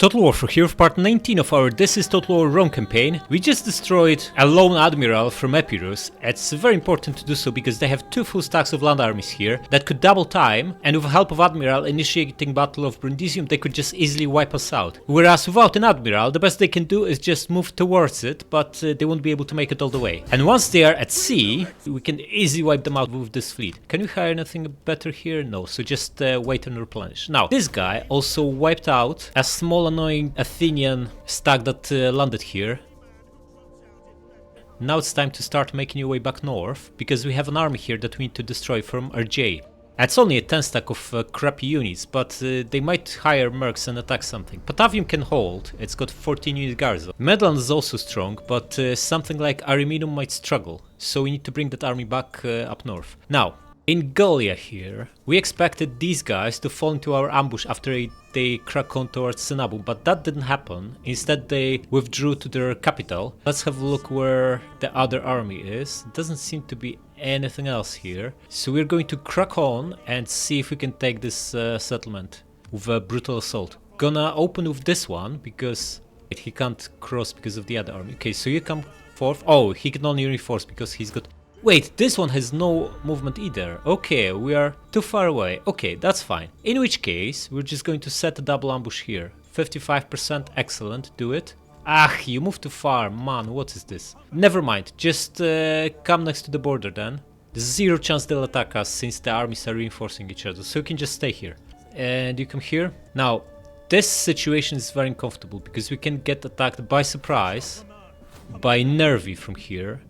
Total War for here, part 19 of our This is Total War Rome campaign. We just destroyed a lone admiral from Epirus. It's very important to do so because they have 2 full stacks of land armies here that could double time, and with the help of admiral initiating Battle of Brundisium they could just easily wipe us out. Whereas without an admiral, the best they can do is just move towards it, but they won't be able to make it all the way. And once they are at sea, we can easily wipe them out with this fleet. Can we hire anything better here? No, so just wait and replenish. Now, this guy also wiped out a small annoying Athenian stack that landed here. Now it's time to start making your way back north, because we have an army here that we need to destroy from RJ. It's only a 10 stack of crappy units, but they might hire mercs and attack something. Patavium can hold, it's got 14 unit garrison. Medland is also strong, but something like Ariminum might struggle, so we need to bring that army back up north. Now, in Gallia here, we expected these guys to fall into our ambush after they crack on towards Cenabum, but that didn't happen. Instead they withdrew to their capital. Let's have a look where the other army is. Doesn't seem to be anything else here. So we're going to crack on and see if we can take this settlement with a brutal assault. Gonna open with this one because he can't cross because of the other army. Okay, so you come forth. Oh, he can only reinforce because he's got... Wait, this one has no movement either. Okay, we are too far away. Okay, that's fine. In which case, we're just going to set a double ambush here. 55%, excellent, do it. Ah, you moved too far, man, what is this? Never mind, just come next to the border then. There's 0 chance they'll attack us since the armies are reinforcing each other, so you can just stay here. And you come here. Now, this situation is very uncomfortable because we can get attacked by surprise by Nervi from here.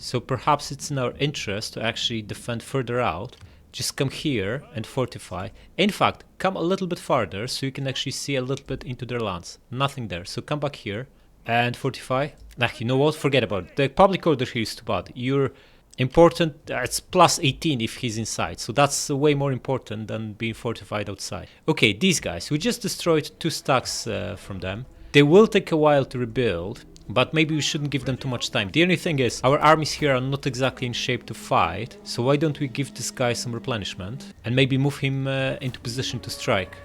So perhaps it's in our interest to actually defend further out. Just come here and fortify. In fact, come a little bit farther so you can actually see a little bit into their lands. Nothing there. So come back here and fortify. Nah, you know what? Forget about it. The public order here is too bad. You're important. It's plus 18 if he's inside. So that's way more important than being fortified outside. Okay, these guys. We just destroyed 2 stacks from them. They will take a while to rebuild, but maybe we shouldn't give them too much time. The only thing is, our armies here are not exactly in shape to fight, so why don't we give this guy some replenishment and maybe move him into position to strike.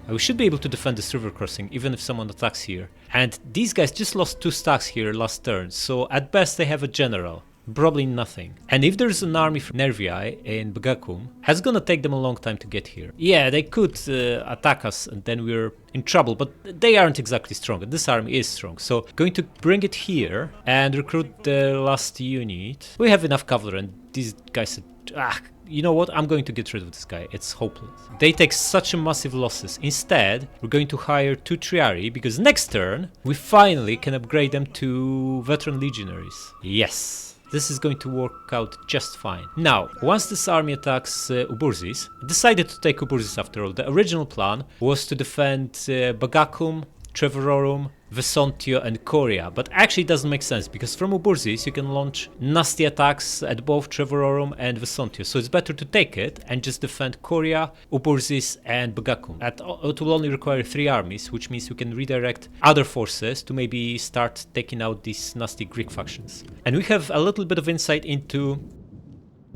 We should be able to defend this river crossing even if someone attacks here. And these guys just lost 2 stacks here last turn, so at best they have a general. Probably nothing. And if there's an army from Nervii in Bagacum, it's gonna take them a long time to get here. Yeah, they could attack us and then we're in trouble, but they aren't exactly strong. This army is strong, so going to bring it here and recruit the last unit. We have enough cavalry and these guys are... you know what? I'm going to get rid of this guy. It's hopeless. They take such a massive losses. Instead, we're going to hire 2 Triarii because next turn we finally can upgrade them to veteran legionaries. Yes. This is going to work out just fine. Now, once this army attacks Uburzis, I decided to take Uburzis after all. The original plan was to defend Bagacum, Treverorum, Vesontio and Coria, but actually it doesn't make sense because from Uburzis you can launch nasty attacks at both Treverorum and Vesontio, so it's better to take it and just defend Coria, Uburzis and Bagacum. It will only require 3 armies, which means we can redirect other forces to maybe start taking out these nasty Greek factions. And we have a little bit of insight into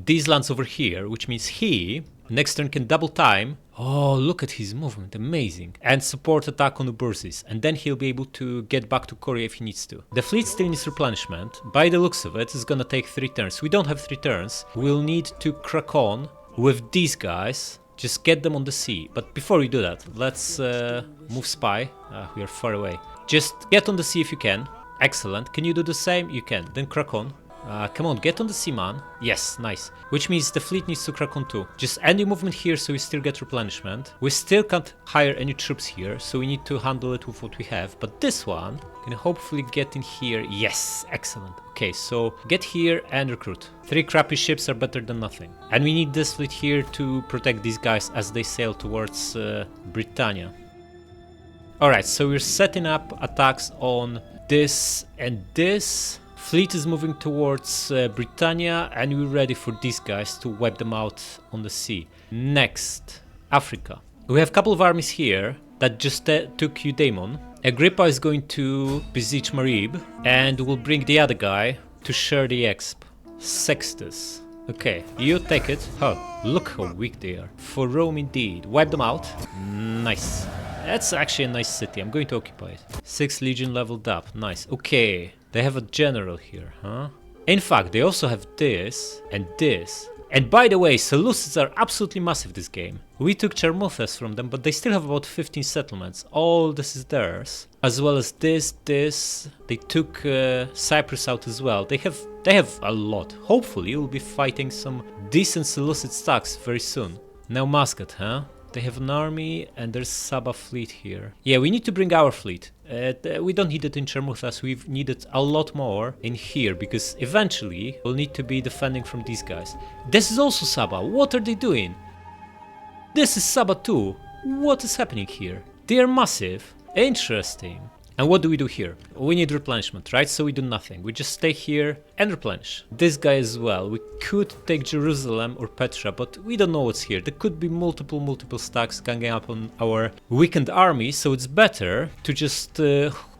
these lands over here, which means he next turn can double time. Oh, look at his movement, amazing. And support attack on Uburzis, and then he'll be able to get back to Coria if he needs to. The fleet still needs replenishment. By the looks of it, it's gonna take 3 turns. We don't have 3 turns. We'll need to crack on with these guys. Just get them on the sea. But before we do that, let's move spy. We are far away. Just get on the sea if you can. Excellent. Can you do the same? You can. Then crack on. Come on, get on the sea, man. Yes, nice. Which means the fleet needs to crack on too. Just any movement here so we still get replenishment. We still can't hire any troops here, so we need to handle it with what we have. But this one can hopefully get in here. Yes, excellent. Okay, so get here and recruit. 3 crappy ships are better than nothing. And we need this fleet here to protect these guys as they sail towards Britannia. Alright, so we're setting up attacks on this and this. Fleet is moving towards Britannia and we're ready for these guys to wipe them out on the sea. Next, Africa. We have a couple of armies here that just took Eudaimon. Agrippa is going to besiege Marib and we'll bring the other guy to share the exp. Sextus. Okay, you take it. Oh, look how weak they are. For Rome indeed. Wipe them out. Nice. That's actually a nice city. I'm going to occupy it. 6 Legion leveled up. Nice. Okay. They have a general here, huh? In fact, they also have this and this. And by the way, Seleucids are absolutely massive this game. We took Charmothas from them, but they still have about 15 settlements. All this is theirs. As well as this. They took Cyprus out as well. They have a lot. Hopefully we'll be fighting some decent Seleucid stacks very soon. Now Muscat, huh? They have an army and there's Saba fleet here. Yeah, we need to bring our fleet. We don't need it in Charmothas, we need it a lot more in here because eventually we'll need to be defending from these guys. This is also Saba. What are they doing? This is Saba too. What is happening here? They are massive. Interesting. And what do we do here? We need replenishment, right? So we do nothing. We just stay here and replenish. This guy as well. We could take Jerusalem or Petra, but we don't know what's here. There could be multiple stacks ganging up on our weakened army, so it's better to just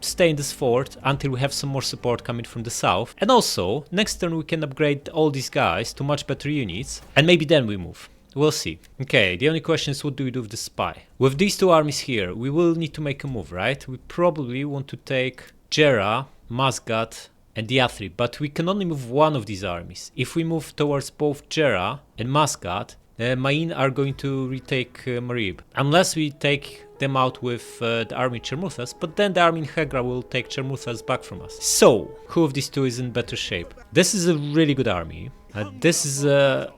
stay in this fort until we have some more support coming from the south. And also, next turn we can upgrade all these guys to much better units, and maybe then we move. We'll see. Okay, the only question is what do we do with the spy? With these two armies here, we will need to make a move, right? We probably want to take Gera, Masgat, and Diathri, but we can only move one of these armies. If we move towards both Gera and Masgat, Main are going to retake Marib. Unless we take them out with the army Charmuthas, but then the army in Hegra will take Charmuthas back from us. So, who of these two is in better shape? This is a really good army. This is a...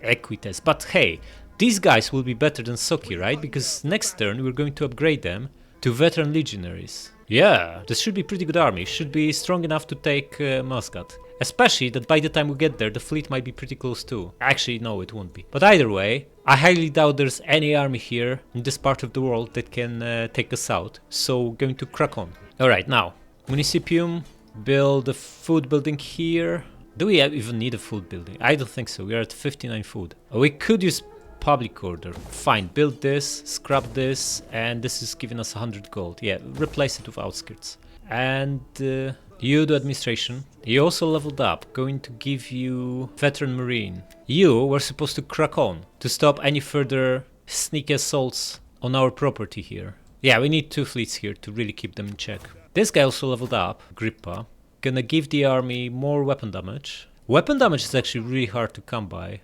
Equites, but hey, these guys will be better than Soki, right? Because next turn we're going to upgrade them to veteran legionaries. Yeah, this should be pretty good army, should be strong enough to take Muscat. Especially that by the time we get there the fleet might be pretty close too. Actually no, it won't be. But either way, I highly doubt there's any army here in this part of the world that can take us out. So going to crack on. Alright, now, Municipium, build a food building here. Do we even need a food building? I don't think so. We are at 59 food. We could use public order. Fine, build this, scrap this, and this is giving us 100 gold. Yeah, replace it with outskirts. And you do administration. You also leveled up, going to give you veteran marine. You were supposed to crack on to stop any further sneaky assaults on our property here. Yeah, we need 2 fleets here to really keep them in check. This guy also leveled up, Grippa. Gonna give the army more weapon damage. Weapon damage is actually really hard to come by.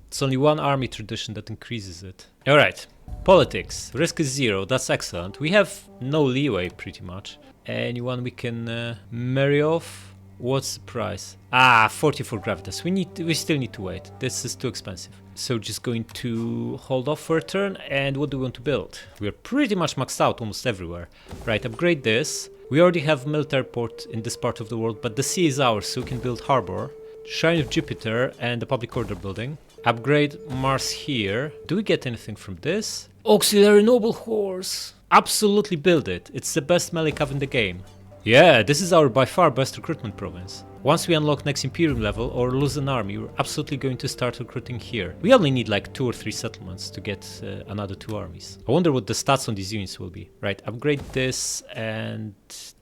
It's only one army tradition that increases it. Alright, politics. Risk is 0, that's excellent. We have no leeway pretty much. Anyone we can marry off? What's the price? 44 gravitas. We still need to wait. This is too expensive. So just going to hold off for a turn. And what do we want to build? We're pretty much maxed out almost everywhere. Right, upgrade this. We already have military port in this part of the world, but the sea is ours, so we can build harbor. Shrine of Jupiter and the public order building. Upgrade Mars here. Do we get anything from this? Auxiliary noble horse. Absolutely build it. It's the best melee cav in the game. Yeah, this is our by far best recruitment province. Once we unlock next Imperium level or lose an army, we're absolutely going to start recruiting here. We only need like 2 or 3 settlements to get another 2 armies. I wonder what the stats on these units will be. Right, upgrade this and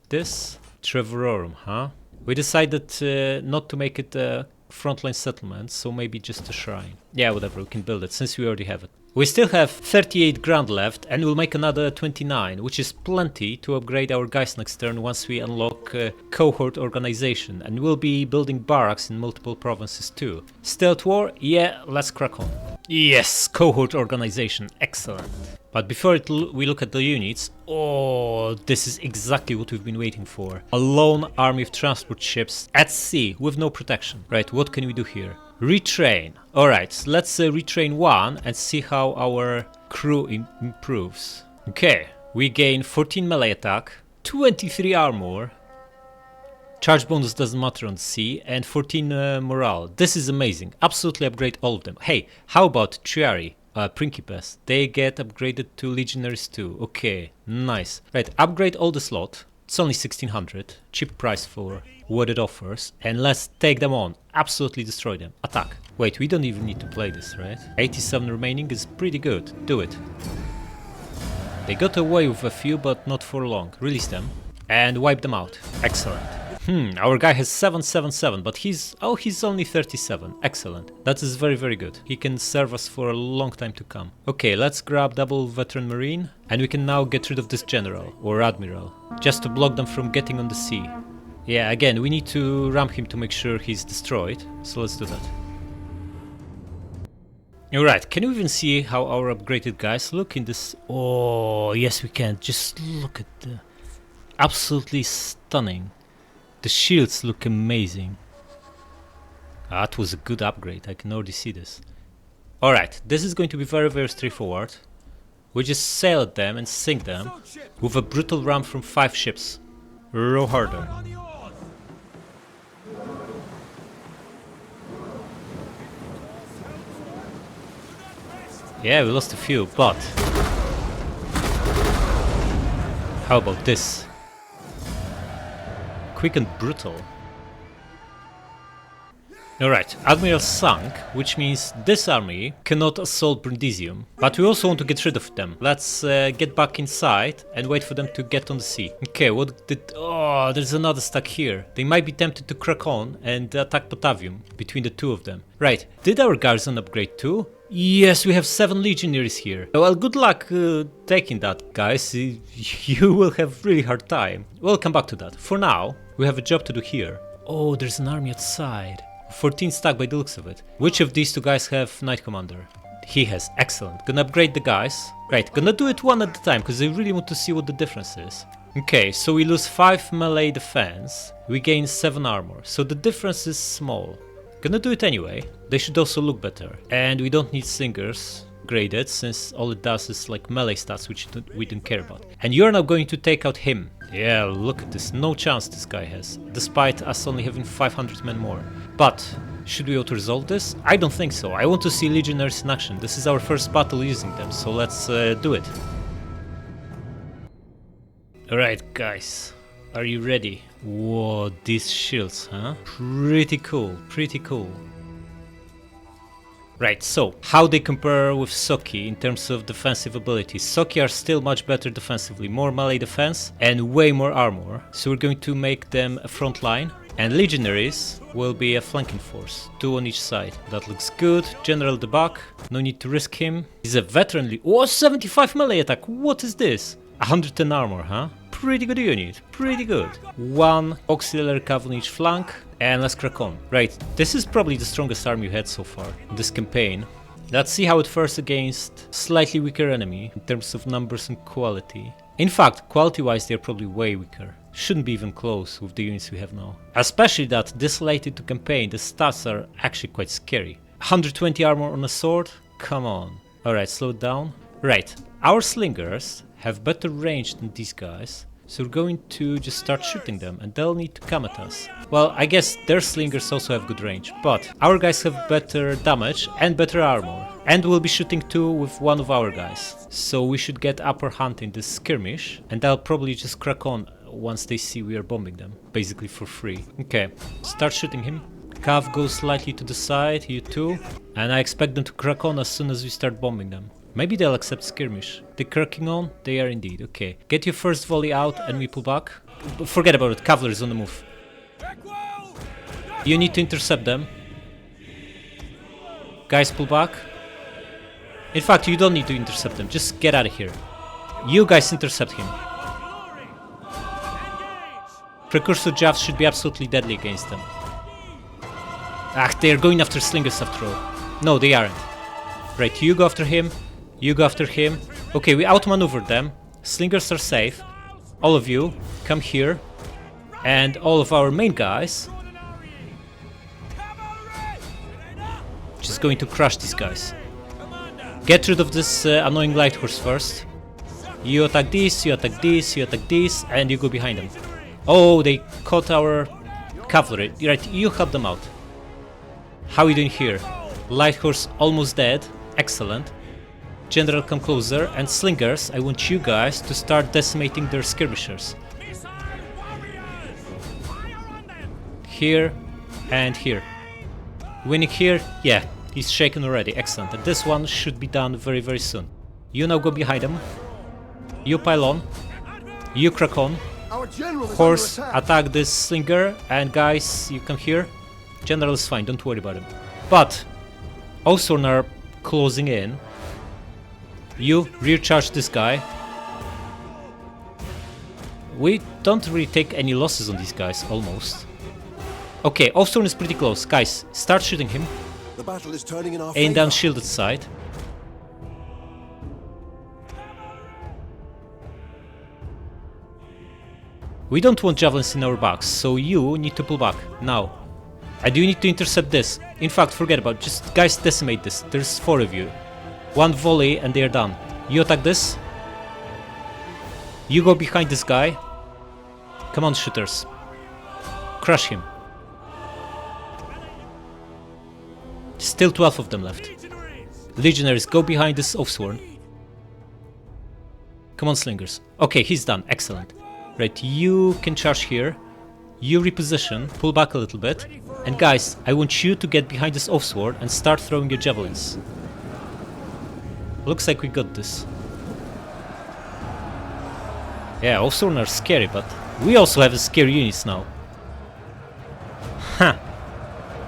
this. Trevorum, huh? We decided not to make it a frontline settlement, so maybe just a shrine. Yeah, whatever, we can build it since we already have it. We still have 38 grand left and we'll make another 29, which is plenty to upgrade our guys next turn once we unlock cohort organization, and we'll be building barracks in multiple provinces too. Stealth war? Yeah, let's crack on. Yes, cohort organization, excellent. But before we look at the units, oh, this is exactly what we've been waiting for. A lone army of transport ships at sea with no protection. Right, what can we do here? Retrain. Alright, let's retrain one and see how our crew improves. Okay, we gain 14 melee attack, 23 armor, charge bonus doesn't matter on sea, and 14 morale. This is amazing. Absolutely upgrade all of them. Hey, how about Triari? Principes, they get upgraded to legionaries too. Okay, nice. Right, upgrade all the slot. It's only 1600, cheap price for what it offers, and let's take them on. Absolutely destroy them. Attack. Wait, we don't even need to play this, right? 87 remaining is pretty good. Do it. They got away with a few, but not for long. Release them and wipe them out. Excellent. Our guy has 777, but he's only 37. Excellent. That is very, very good. He can serve us for a long time to come. Okay, let's grab double veteran marine, and we can now get rid of this general or admiral, just to block them from getting on the sea. Yeah, again, we need to ram him to make sure he's destroyed, so let's do that. Alright, can you even see how our upgraded guys look in this? Oh, yes we can. Just look at the... Absolutely stunning. The shields look amazing. That was a good upgrade, I can already see this. Alright, this is going to be very, very straightforward. We just sail at them and sink them with a brutal ram from 5 ships. Row harder. Yeah, we lost a few, but... How about this? Quick and brutal. Alright, Admiral sunk, which means this army cannot assault Brundisium. But we also want to get rid of them. Let's get back inside and wait for them to get on the sea. Okay, what did... Oh, there's another stack here. They might be tempted to crack on and attack Batavium between the two of them. Right, did our garrison upgrade too? Yes, we have 7 legionaries here. Well, good luck taking that, guys. You will have really hard time. We'll come back to that. For now, we have a job to do here. Oh, there's an army outside. 14 stack by the looks of it. Which of these two guys have Knight Commander? He has. Excellent. Gonna upgrade the guys. Right, gonna do it one at a time, because I really want to see what the difference is. Okay, so we lose 5 melee defense. We gain 7 armor. So the difference is small. Gonna do it anyway. They should also look better. And we don't need slingers graded, since all it does is like melee stats, which we don't care about. And you're now going to take out him. Yeah, look at this. No chance this guy has, despite us only having 500 men more. But should we auto-resolve this? I don't think so. I want to see legionaries in action. This is our first battle using them, so let's do it. Alright, guys. Are you ready? Whoa, these shields, huh? Pretty cool, pretty cool. Right, so, how they compare with Soki in terms of defensive abilities. Soki are still much better defensively, more melee defense and way more armor. So we're going to make them a front line. And legionaries will be a flanking force, 2 on each side. That looks good. General the back, no need to risk him. He's a veteran. Oh, 75 melee attack, what is this? 110 armor, huh? Pretty good unit, pretty good. 1 auxiliary cav on each flank, and let's crack on. Right, this is probably the strongest army we had so far in this campaign. Let's see how it fares against slightly weaker enemy in terms of numbers and quality. In fact, quality-wise they're probably way weaker. Shouldn't be even close with the units we have now. Especially that this late into campaign, the stats are actually quite scary. 120 armor on a sword? Come on. Alright, slow it down. Right, our slingers have better range than these guys. So we're going to just start shooting them and they'll need to come at us. Well, I guess their slingers also have good range, but our guys have better damage and better armor. And we'll be shooting too with one of our guys. So we should get upper hand in this skirmish and they'll probably just crack on once they see we are bombing them. Basically for free. Okay, start shooting him. Cav goes slightly to the side, you too. And I expect them to crack on as soon as we start bombing them. Maybe they'll accept skirmish. They're cracking on? They are indeed. Okay. Get your first volley out and we pull back. Forget about it. Cavalry is on the move. You need to intercept them. Guys, pull back. In fact, you don't need to intercept them. Just get out of here. You guys intercept him. Precursor Javs should be absolutely deadly against them. Ah, they're going after slingers after all. No, they aren't. Right, you go after him. You go after him. Okay, we outmaneuvered them. Slingers are safe. All of you, come here. And all of our main guys. Just going to crush these guys. Get rid of this annoying light horse first. You attack this, you attack this, you attack this, and you go behind them. Oh, they caught our cavalry. Right, you help them out. How are we doing here? Light horse almost dead. Excellent. General, come closer, and slingers, I want you guys to start decimating their skirmishers. Here and here. Winning here? Yeah, he's shaken already. Excellent. And this one should be done very, very soon. You now go behind them. You pile on. You crack on. Our general is Horse, under attack. attack this slinger, and guys, you come here. General is fine, don't worry about him. But Osborne are closing in. You rear charge this guy. We don't really take any losses on these guys, almost. Okay, Osborne is pretty close. Guys, start shooting him. The battle is turning in our Aim favor. down shielded side. We don't want javelins in our backs, so you need to pull back, now. And you need to intercept this. In fact, forget about it. Just, guys, decimate this. There's 4 of you. 1 volley and they are done. You attack this. You go behind this guy. Come on, shooters. Crush him. Still 12 of them left. Legionaries, go behind this Offsworn. Come on, slingers. Okay, he's done. Excellent. Right, you can charge here. You reposition, pull back a little bit. And guys, I want you to get behind this Offsworn and start throwing your javelins. Looks like we got this. Yeah, Offsworn are scary, but we also have a scary units now. Ha!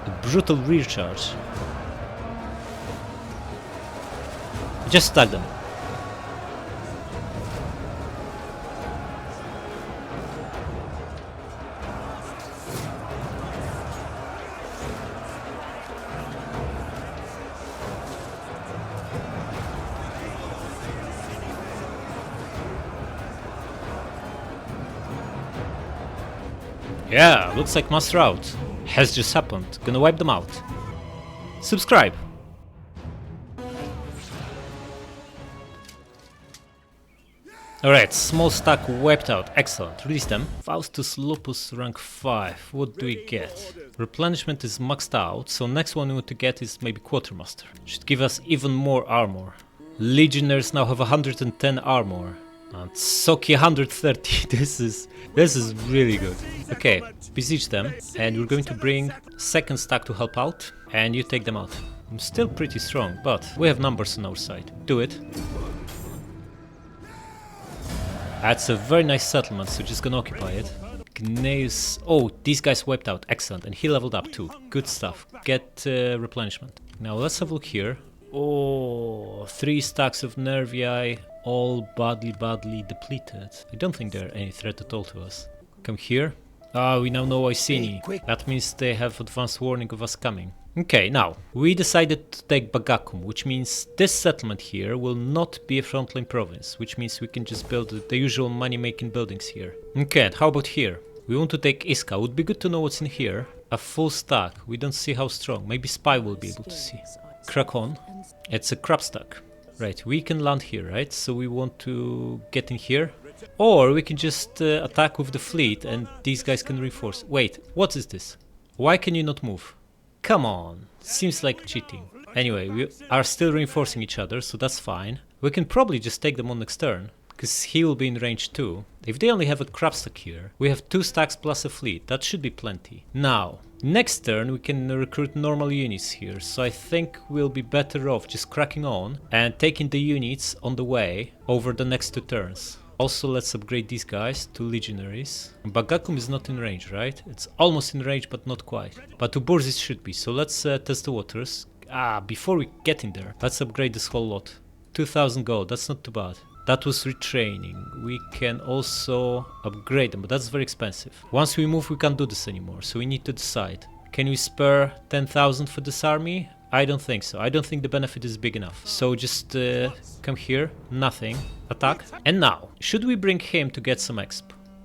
A brutal rear charge. Just attack them. Yeah, looks like mass rout has just happened. Gonna wipe them out. Subscribe. Alright, small stack wiped out. Excellent. Release them. Faustus Lupus rank 5. What do we get? Replenishment is maxed out, so next one we want to get is maybe Quartermaster. Should give us even more armor. Legionnaires now have 110 armor. And Soki 130. This is really good. Okay, besiege them, and we're going to bring second stack to help out, and you take them out. I'm still pretty strong, but we have numbers on our side. Do it. That's a very nice settlement, so just gonna occupy it. Gnaeus. Oh, these guys wiped out. Excellent, and he leveled up too. Good stuff. Get replenishment. Now let's have a look here. Oh, 3 stacks of Nervii, all badly depleted. I don't think they're any threat at all to us. Come here. Ah, we now know Iceni. That means they have advanced warning of us coming. Okay, now, we decided to take Bagakum, which means this settlement here will not be a frontline province, which means we can just build the usual money-making buildings here. Okay, and how about here? We want to take Iska. Would be good to know what's in here. A full stack. We don't see how strong. Maybe Spy will be able to see. Krakon. It's a crab stack. Right, we can land here, right? So we want to get in here. Or we can just attack with the fleet and these guys can reinforce. Wait, what is this? Why can you not move? Come on, seems like cheating. Anyway, we are still reinforcing each other, so that's fine. We can probably just take them on next turn, because he will be in range too. If they only have a crab stack here, we have 2 stacks plus a fleet, that should be plenty. Now, next turn we can recruit normal units here, so I think we'll be better off just cracking on and taking the units on the way over the next 2 turns. Also, let's upgrade these guys to Legionaries. Bagakum is not in range, right? It's almost in range, but not quite. But Uburzis should be, so let's test the waters. Before we get in there, let's upgrade this whole lot. 2000 gold, that's not too bad. That was retraining. We can also upgrade them, but that's very expensive. Once we move, we can't do this anymore, so we need to decide. Can we spare 10,000 for this army? I don't think so. I don't think the benefit is big enough. So just come here, nothing, attack. And now, should we bring him to get some exp?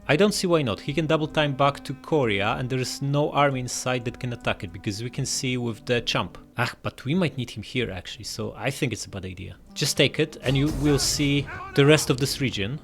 I don't see why not. He can double time back to Korea and there is no army inside that can attack it because we can see with the champ. But we might need him here actually, so I think it's a bad idea. Just take it and you will see the rest of this region.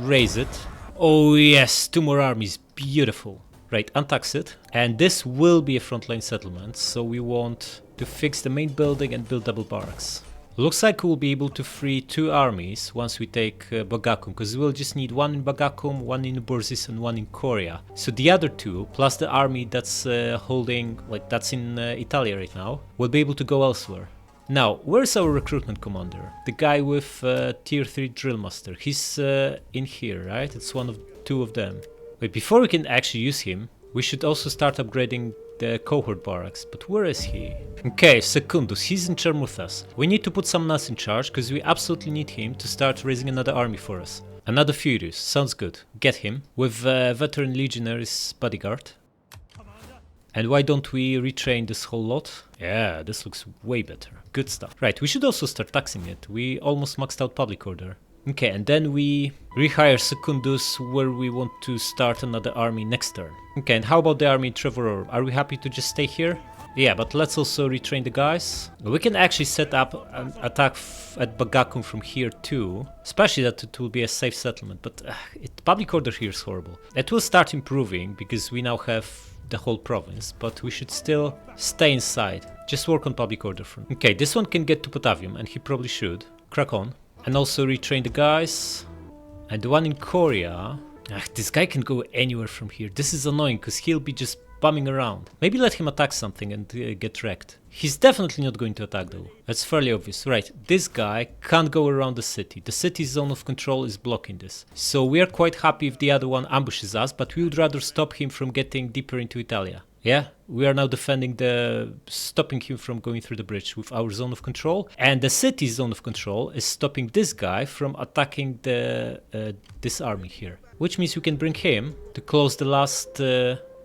Raise it. Oh yes, 2 more armies. Beautiful. Right, untax it. And this will be a frontline settlement, so we want to fix the main building and build double barracks. Looks like we'll be able to free 2 armies once we take Bagakum, because we'll just need 1 in Bagakum, 1 in Uburzis and 1 in Korea. So the other 2, plus the army that's holding, like that's in Italy right now, will be able to go elsewhere. Now, where's our recruitment commander? The guy with tier 3 drill master. He's in here, right? It's one of two of them. Wait, before we can actually use him, we should also start upgrading the cohort barracks. But where is he? Okay, Secundus, he's in charge with us. We need to put someone else in charge because we absolutely need him to start raising another army for us. Another Furious, sounds good. Get him with veteran legionaries bodyguard. And why don't we retrain this whole lot? Yeah, this looks way better. Good stuff. Right, we should also start taxing it. We almost maxed out public order. Okay, and then we rehire Secundus where we want to start another army next turn. Okay, and how about the army in Trevorrow? Are we happy to just stay here? Yeah, but let's also retrain the guys. We can actually set up an attack at Bagakum from here too. Especially that it will be a safe settlement, but public order here is horrible. It will start improving because we now have the whole province, but we should still stay inside. Just work on public order front. Okay, this one can get to Potavium, and he probably should. Crack on. And also retrain the guys. And the one in Korea... this guy can go anywhere from here. This is annoying, because he'll be just bumming around. Maybe let him attack something and get wrecked. He's definitely not going to attack though. That's fairly obvious. Right, this guy can't go around the city. The city's zone of control is blocking this. So we are quite happy if the other one ambushes us, but we would rather stop him from getting deeper into Italia. Yeah, we are now defending stopping him from going through the bridge with our zone of control. And the city's zone of control is stopping this guy from attacking this army here. Which means we can bring him to close the last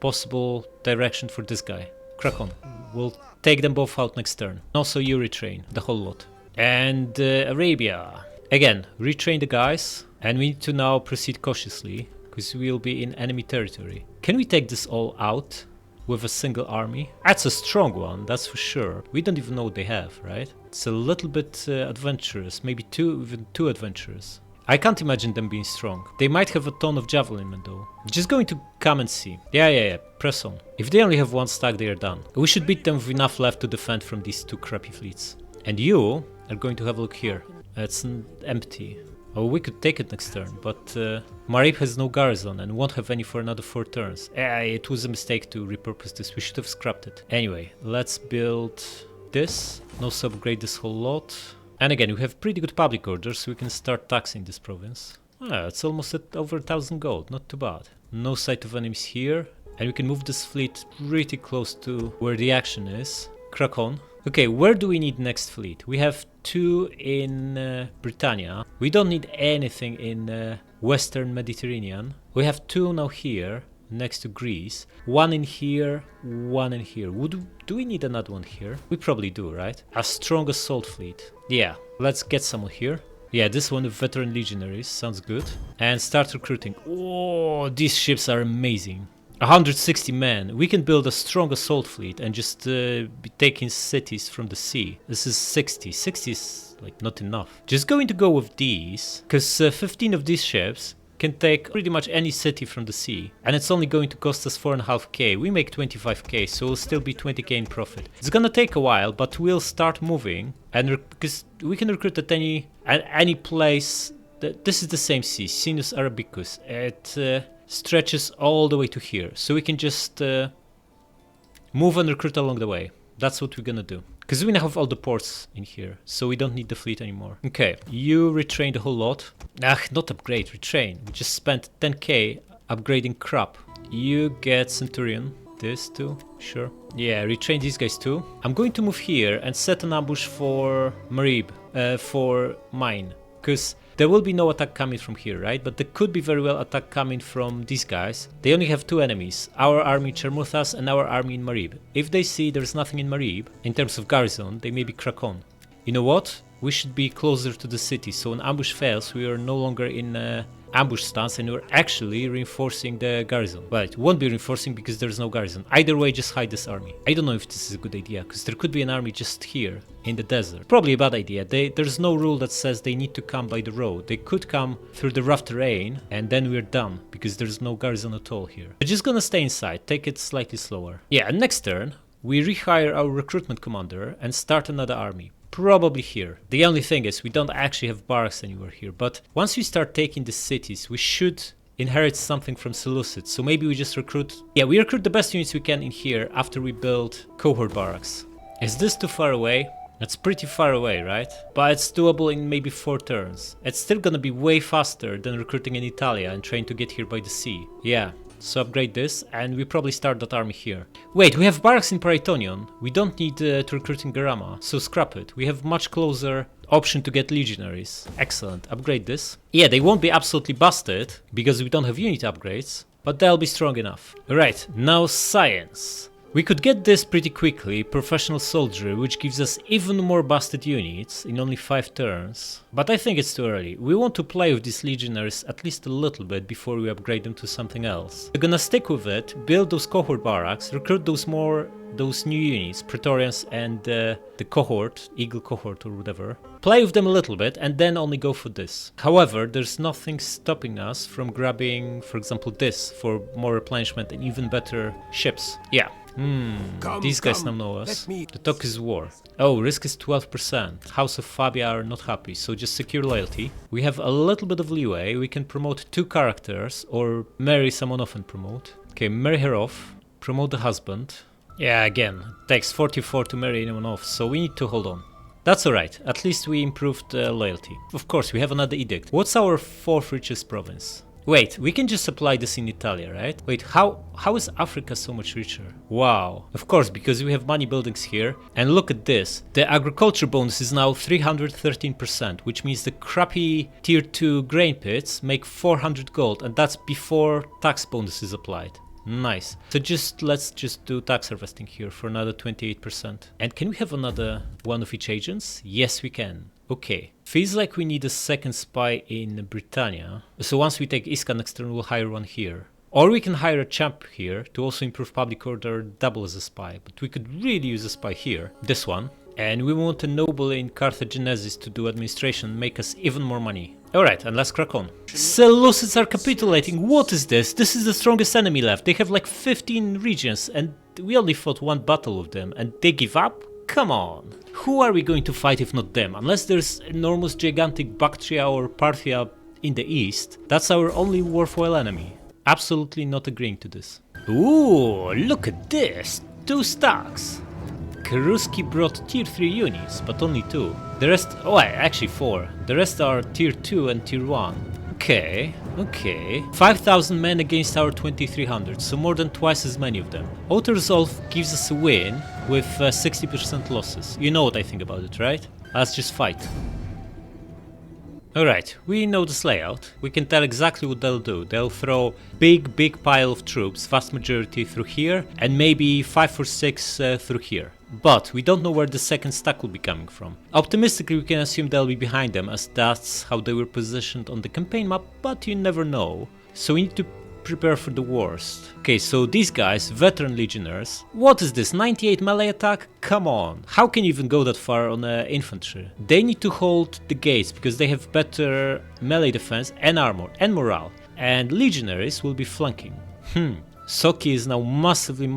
possible direction for this guy. Crack on. We'll take them both out next turn. Also you retrain, the whole lot. And Arabia. Again, retrain the guys. And we need to now proceed cautiously, because we'll be in enemy territory. Can we take this all out with a single army? That's a strong one, that's for sure. We don't even know what they have, right? It's a little bit adventurous, maybe even too adventurous. I can't imagine them being strong. They might have a ton of javelin men though. Just going to come and see. Yeah, press on. If they only have one stack, they are done. We should beat them with enough left to defend from these two crappy fleets. And you are going to have a look here. It's empty. Oh, we could take it next turn, but Marib has no garrison and won't have any for another 4 turns. It was a mistake to repurpose this. We should have scrapped it. Anyway, let's build this. No upgrade this whole lot. And again, we have pretty good public orders, so we can start taxing this province. It's almost at over 1,000 gold, not too bad. No sight of enemies here, and we can move this fleet pretty close to where the action is. Crack on. Okay, where do we need next fleet? We have 2 in Britannia. We don't need anything in Western Mediterranean. We have 2 now here, next to Greece. 1 in here, 1 in here. Do we need another one here? We probably do, right? A strong assault fleet. Yeah, let's get someone here. Yeah, this one with veteran legionaries sounds good. And start recruiting. Oh, these ships are amazing. 160 men. We can build a strong assault fleet and just be taking cities from the sea. This is 60. 60 is like not enough. Just going to go with these, because 15 of these ships can take pretty much any city from the sea, and it's only going to cost us 4.5k. We make 25k, so we'll still be 20k in profit. It's gonna take a while, but we'll start moving, and because we can recruit at any place. This is the same sea, Sinus Arabicus. It stretches all the way to here, so we can just move and recruit along the way. That's what we're gonna do. Because we now have all the ports in here, so we don't need the fleet anymore. Okay, you retrain the whole lot. Not upgrade, retrain. We just spent 10k upgrading crap. You get Centurion. This too, sure. Yeah, retrain these guys too. I'm going to move here and set an ambush for Marib, for mine. Because there will be no attack coming from here, right? But there could be very well attack coming from these guys. They only have 2 enemies, our army in Chermuthas and our army in Marib. If they see there's nothing in Marib, in terms of garrison, they maybe crack on. You know what? We should be closer to the city, so when ambush fails, we are no longer in ambush stance and we're actually reinforcing the garrison. Well, it won't be reinforcing because there's no garrison. Either way, just hide this army. I don't know if this is a good idea, because there could be an army just here in the desert. Probably a bad idea. There's no rule that says they need to come by the road. They could come through the rough terrain and then we're done, because there's no garrison at all here. We're just gonna stay inside, take it slightly slower. Yeah, and next turn, we rehire our recruitment commander and start another army. Probably here. The only thing is we don't actually have barracks anywhere here, but once we start taking the cities, we should inherit something from Seleucid, so maybe we just recruit... Yeah, we recruit the best units we can in here after we build cohort barracks. Is this too far away? That's pretty far away, right? But it's doable in maybe 4 turns. It's still gonna be way faster than recruiting in Italia and trying to get here by the sea. Yeah, so upgrade this, and we probably start that army here. Wait, we have barracks in Paraitonion. We don't need to recruit in Garama, so scrap it. We have much closer option to get legionaries. Excellent, upgrade this. Yeah, they won't be absolutely busted, because we don't have unit upgrades, but they'll be strong enough. Alright, now science. We could get this pretty quickly, professional soldier, which gives us even more busted units in only 5 turns. But I think it's too early. We want to play with these legionaries at least a little bit before we upgrade them to something else. We're gonna stick with it, build those cohort barracks, recruit those new units, Praetorians and the cohort, Eagle cohort or whatever. Play with them a little bit and then only go for this. However, there's nothing stopping us from grabbing, for example, this for more replenishment and even better ships. Yeah. These guys now know us. The talk is war. Oh, risk is 12%. House of Fabia are not happy, so just secure loyalty. We have a little bit of leeway. We can promote 2 characters or marry someone off and promote. Okay, marry her off. Promote the husband. Yeah, again, takes 44 to marry anyone off, so we need to hold on. That's alright, at least we improved loyalty. Of course, we have another edict. What's our 4th richest province? Wait, we can just apply this in Italia, right? Wait, how is Africa so much richer? Wow. Of course, because we have money buildings here. And look at this. The agriculture bonus is now 313%, which means the crappy tier 2 grain pits make 400 gold, and that's before tax bonus is applied. Nice. So let's just do tax harvesting here for another 28%. And can we have another one of each agents? Yes, we can. Okay. Feels like we need a second spy in Britannia. So once we take Iska next turn, we'll hire one here. Or we can hire a champ here to also improve public order double as a spy. But we could really use a spy here. This one. And we want a noble in Carthagenesis to do administration, make us even more money. Alright, and let's crack on. Seleucids are capitulating. What is this? This is the strongest enemy left. They have like 15 regions and we only fought 1 battle with them and they give up? Come on. Who are we going to fight if not them? Unless there's enormous gigantic Bactria or Parthia in the east, that's our only worthwhile enemy. Absolutely not agreeing to this. Ooh, look at this. 2 stacks. Karuski brought tier 3 units, but only 2. The rest, actually 4. The rest are tier 2 and tier 1. Okay. 5,000 men against our 2,300, so more than twice as many of them. Auto resolve gives us a win with 60% losses. You know what I think about it, right? Let's just fight. Alright, we know this layout. We can tell exactly what they'll do. They'll throw big pile of troops, vast majority through here, and maybe 5 or 6 through here. But we don't know where the second stack will be coming from. Optimistically, we can assume they'll be behind them, as that's how they were positioned on the campaign map, but you never know. So we need to prepare for the worst. Okay, so these guys, veteran legionnaires. What is this, 98 melee attack? Come on, how can you even go that far on infantry? They need to hold the gates because they have better melee defense and armor and morale. And legionaries will be flanking. Soki is now massively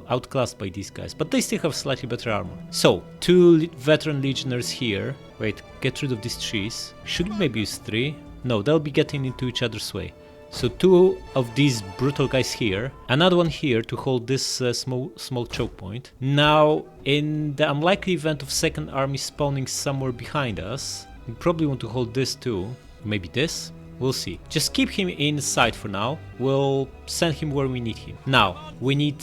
outclassed by these guys, but they still have slightly better armor. So, 2 veteran legionnaires here. Wait, get rid of these trees. Should we maybe use 3? No, they'll be getting into each other's way. So 2 of these brutal guys here, another one here to hold this small choke point. Now, in the unlikely event of second army spawning somewhere behind us, we probably want to hold this too. Maybe this? We'll see. Just keep him in sight for now. We'll send him where we need him. Now, we need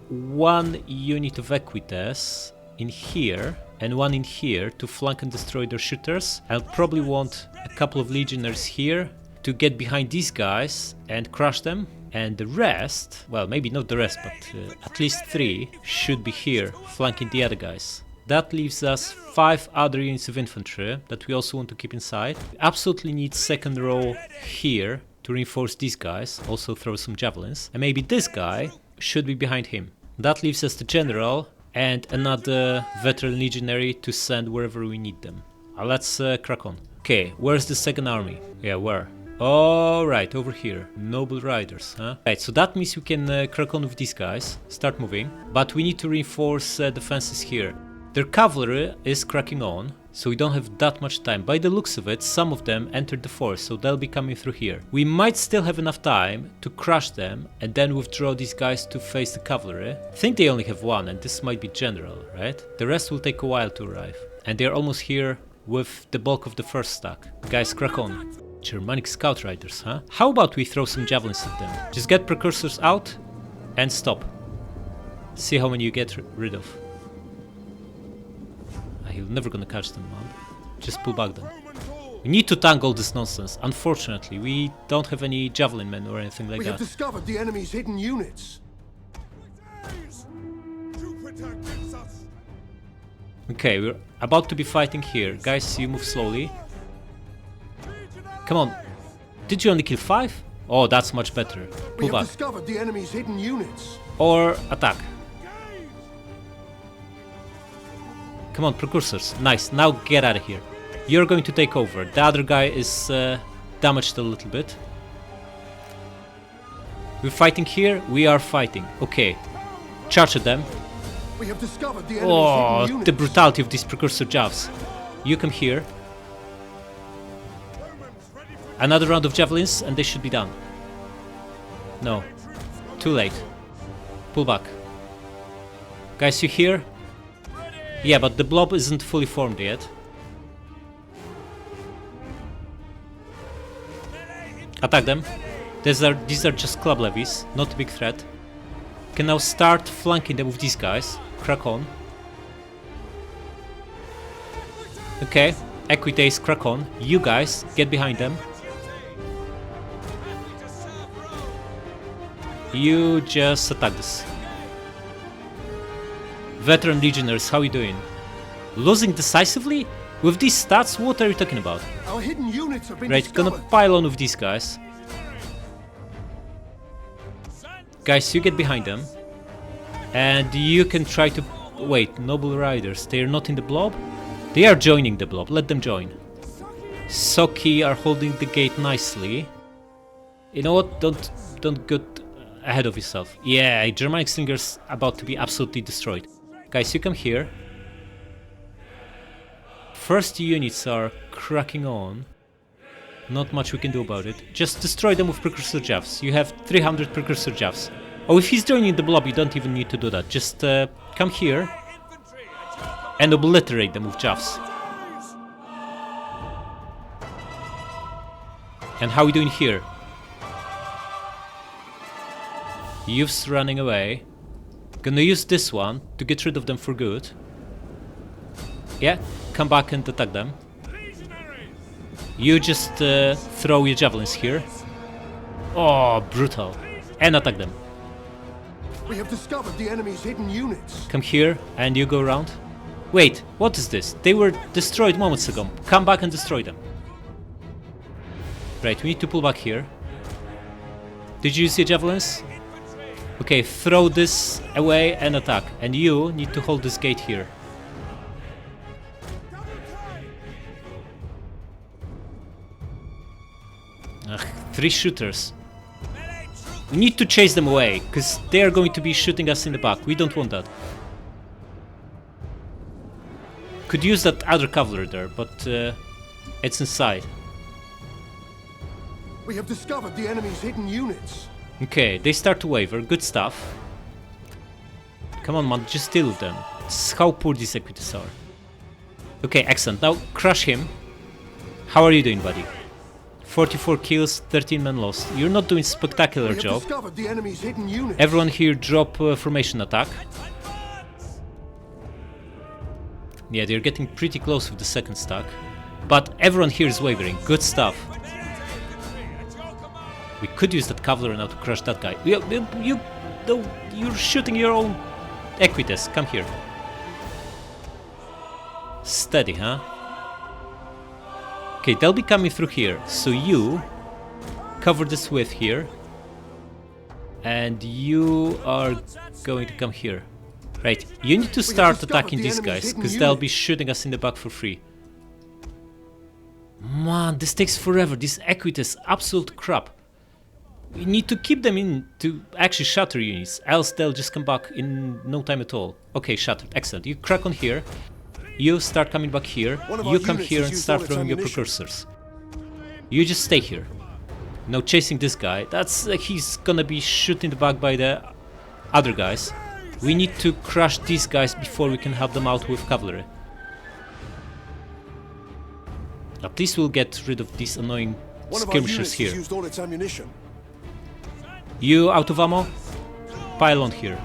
1 unit of Equites in here and 1 in here to flank and destroy their shooters. I'll probably want a couple of legionnaires here to get behind these guys and crush them. And the rest, well, maybe not the rest, but at least 3 should be here flanking the other guys. That leaves us 5 other units of infantry that we also want to keep inside. We absolutely need second row here to reinforce these guys, also throw some javelins. And maybe this guy should be behind him. That leaves us the general and another veteran legionary to send wherever we need them. Let's crack on. Okay, where's the second army? Yeah, where? Alright, over here. Noble riders, huh? Right, so that means we can crack on with these guys, start moving. But we need to reinforce defenses here. Their cavalry is cracking on, So we don't have that much time. By the looks of it, some of them entered the forest, so they'll be coming through here. We might still have enough time to crush them and then withdraw these guys to face the cavalry. I think they only have one, and this might be general, right? The rest will take a while to arrive. And they're almost here with the bulk of the first stack. Guys, crack on. Germanic scout riders, huh? How about we throw some javelins at them? Just get precursors out and stop. See how many you get rid of. You're never gonna catch them, man. Just pull back then. We need to tank all this nonsense. Unfortunately, we don't have any javelin men or anything like We have that. discovered the enemy's hidden units. Okay, we're about to be fighting here. Guys, you move slowly. Come on. Did you only kill 5? Oh, that's much better. We Pull have back. discovered the enemy's hidden units. Or attack. Come on, precursors. Nice. Now get out of here. You're going to take over. The other guy is damaged a little bit. We're fighting here. We are fighting. Okay. Charge at them. We have discovered the enemy's hidden units. The brutality of these precursor javs. You come here. Another round of javelins and they should be done. No. Too late. Pull back. Guys, you here? Yeah, but the blob isn't fully formed yet. Attack them. These are just club levies, not a big threat. Can now start flanking them with these guys. Crack on. Okay, Equites, crack on. You guys, get behind them. You just attack this. Veteran Legionnaires, how are you doing? Losing decisively? With these stats, what are you talking about? Our hidden units have been Right, discovered. gonna pile on with these guys. Guys, you get behind them. And you can try to... Wait, Noble Riders, they are not in the blob? They are joining the blob, let them join. Soki are holding the gate nicely. You know what, don't get ahead of yourself. Yeah, Germanic Slingers about to be absolutely destroyed. Guys, you come here. First units are cracking on. Not much we can do about it. Just destroy them with precursor javs. You have 300 precursor javs. Oh, if he's joining the blob, you don't even need to do that. Just come here and obliterate them with javs. And how are we doing here? Youths running away. Gonna use this one to get rid of them for good. Yeah, come back and attack them. You just throw your javelins here. Oh, brutal. And attack them. We have discovered the enemy's hidden units. Come here and you go around. Wait, what is this? They were destroyed moments ago. Come back and destroy them. Right, we need to pull back here. Did you use your javelins? Okay, throw this away and attack. And you need to hold this gate here. Ugh, 3 shooters. We need to chase them away, because they are going to be shooting us in the back. We don't want that. Could use that other cavalry there, but it's inside. We have discovered the enemy's hidden units. Okay, they start to waver. Good stuff. Come on, man, just deal with them. This is how poor these equities are. Okay, excellent. Now crush him. How are you doing, buddy? 44 kills, 13 men lost. You're not doing a spectacular job. Discovered the enemy's hidden units. Everyone here drop formation attack. Yeah, they're getting pretty close with the second stack. But everyone here is wavering. Good stuff. We could use that cavalry now to crush that guy. You're shooting your own equites. Come here. Steady, huh? Okay, they'll be coming through here. So you cover this width here. And you are going to come here. Right, you need to start attacking these guys, because they'll be shooting us in the back for free. Man, this takes forever. These equites, absolute crap. We need to keep them in to actually shatter units, else they'll just come back in no time at all. Okay, shattered. Excellent. You crack on here. You start coming back here. You come here and start throwing your precursors. You just stay here. Now chasing this guy. That's he's gonna be shot in the back by the other guys. We need to crush these guys before we can help them out with cavalry. At least we'll get rid of these annoying skirmishers here. Used all its ammunition. You out of ammo? Pile on here.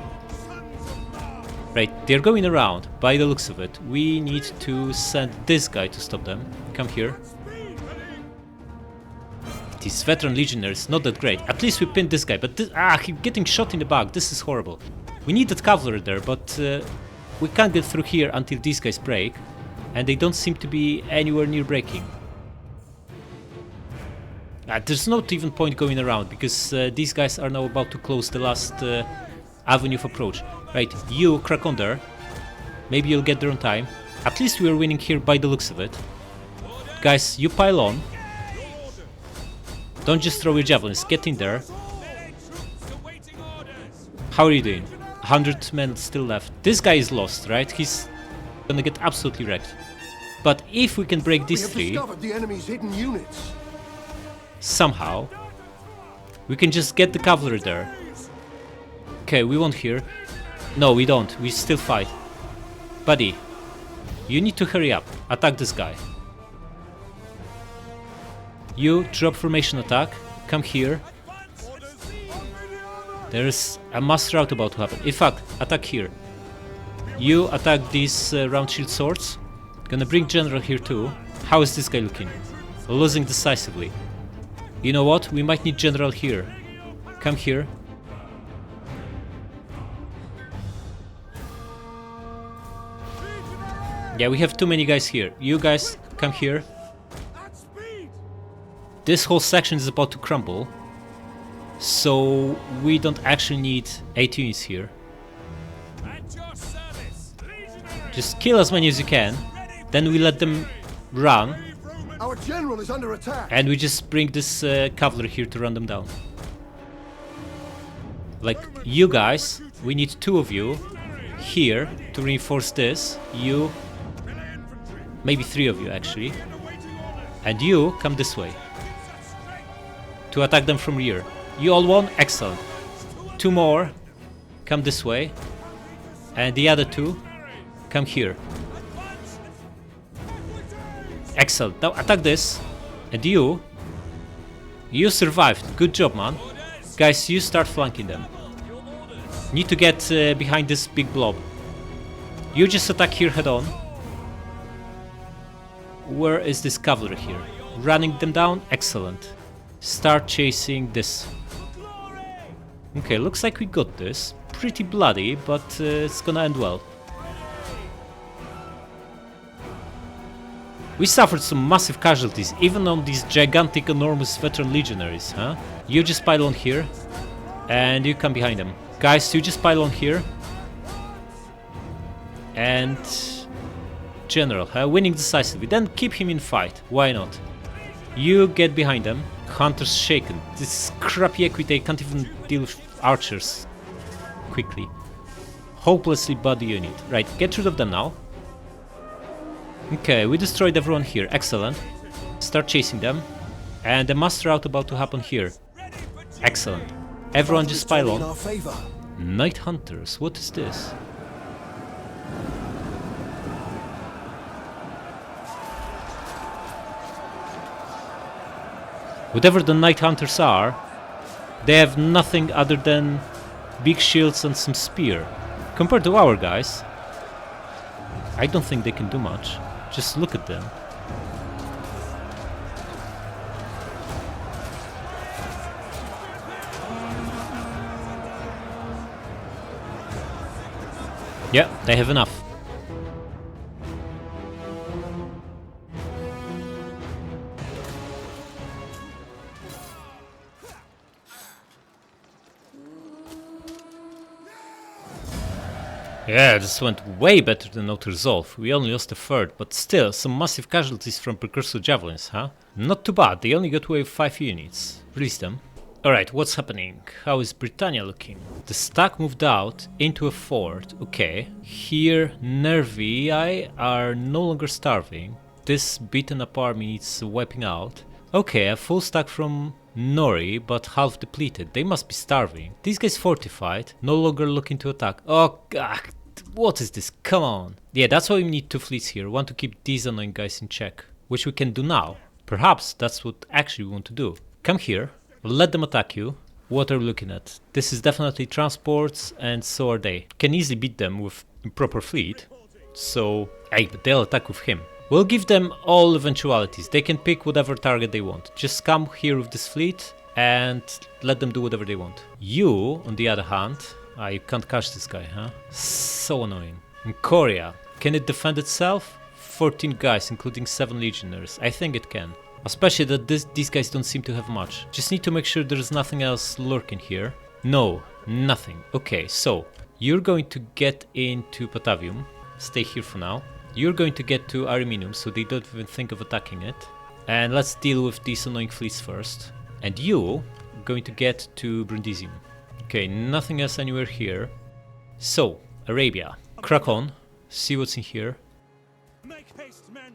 Right, they're going around, by the looks of it. We need to send this guy to stop them. Come here. These veteran legionaries, not that great. At least we pinned this guy, but he's getting shot in the back. This is horrible. We need that cavalry there, but we can't get through here until these guys break. And they don't seem to be anywhere near breaking. There's not even point going around, because these guys are now about to close the last avenue of approach. Right, you crack on there. Maybe you'll get there on time. At least we are winning here by the looks of it. Guys, you pile on. Don't just throw your javelins, get in there. How are you doing? 100 men still left. This guy is lost, right? He's gonna get absolutely wrecked. But if we can break these three, discovered the enemy's hidden units. somehow, we can just get the cavalry there. Okay, we won't here. No, we don't. We still fight. Buddy, you need to hurry up. Attack this guy. You drop formation attack. Come here. There's a mass rout about to happen. In fact, attack here. You attack these round shield swords. Gonna bring general here too. How is this guy looking? Losing decisively. You know what? We might need general here. Come here. Yeah, we have too many guys here. You guys, come here. This whole section is about to crumble. So we don't actually need 8 units here. Just kill as many as you can. Then we let them run. Our general is under attack. And we just bring this cavalry here to run them down. Like, you guys, we need 2 of you here to reinforce this. You, maybe 3 of you actually. And you come this way to attack them from rear. You all won? Excellent. 2 more come this way. And the other 2 come here. Excellent. Now attack this. And you survived. Good job, man. Guys, you start flanking them. Need to get behind this big blob. You just attack here head on. Where is this cavalry here? Running them down? Excellent. Start chasing this. Okay, looks like we got this. Pretty bloody, but it's gonna end well. We suffered some massive casualties, even on these gigantic, enormous veteran legionaries, huh? You just pile on here, and you come behind them. Guys, you just pile on here. And... General, winning decisively. Then keep him in fight, why not? You get behind them. Hunters shaken. This crappy equity can't even deal with archers quickly. Hopelessly bad unit. Right, get rid of them now. Okay, we destroyed everyone here. Excellent. Start chasing them. And a mass rout about to happen here. Excellent. Everyone just pile on. Night Hunters, what is this? Whatever the Night Hunters are, they have nothing other than big shields and some spear. Compared to our guys, I don't think they can do much. Just look at them. Yeah, they have enough. Yeah, this went way better than Auto Resolve. We only lost a third, but still, some massive casualties from precursor javelins, huh? Not too bad, they only got away with 5 units. Release them. Alright, what's happening? How is Britannia looking? The stack moved out into a fort. Okay. Here, Nervii are no longer starving. This beaten up army needs wiping out. Okay, a full stack from Nori, but half depleted. They must be starving. These guys fortified, no longer looking to attack. Oh god, what is this? Come on. Yeah, that's why we need 2 fleets here. Want to keep these annoying guys in check, which we can do now. Perhaps that's what actually we want to do. Come here, let them attack you. What are we looking at? This is definitely transports, and so are they. Can easily beat them with a proper fleet. So, hey, but they'll attack with him. We'll give them all eventualities. They can pick whatever target they want. Just come here with this fleet and let them do whatever they want. You, on the other hand, you can't catch this guy, huh? So annoying. And Korea, can it defend itself? 14 guys, including 7 legionnaires. I think it can. Especially that these guys don't seem to have much. Just need to make sure there's nothing else lurking here. No, nothing. Okay, so you're going to get into Batavium. Stay here for now. You're going to get to Ariminum, so they don't even think of attacking it. And let's deal with these annoying fleets first. And you going to get to Brundisium. Okay, nothing else anywhere here. So, Arabia. Crack on. See what's in here.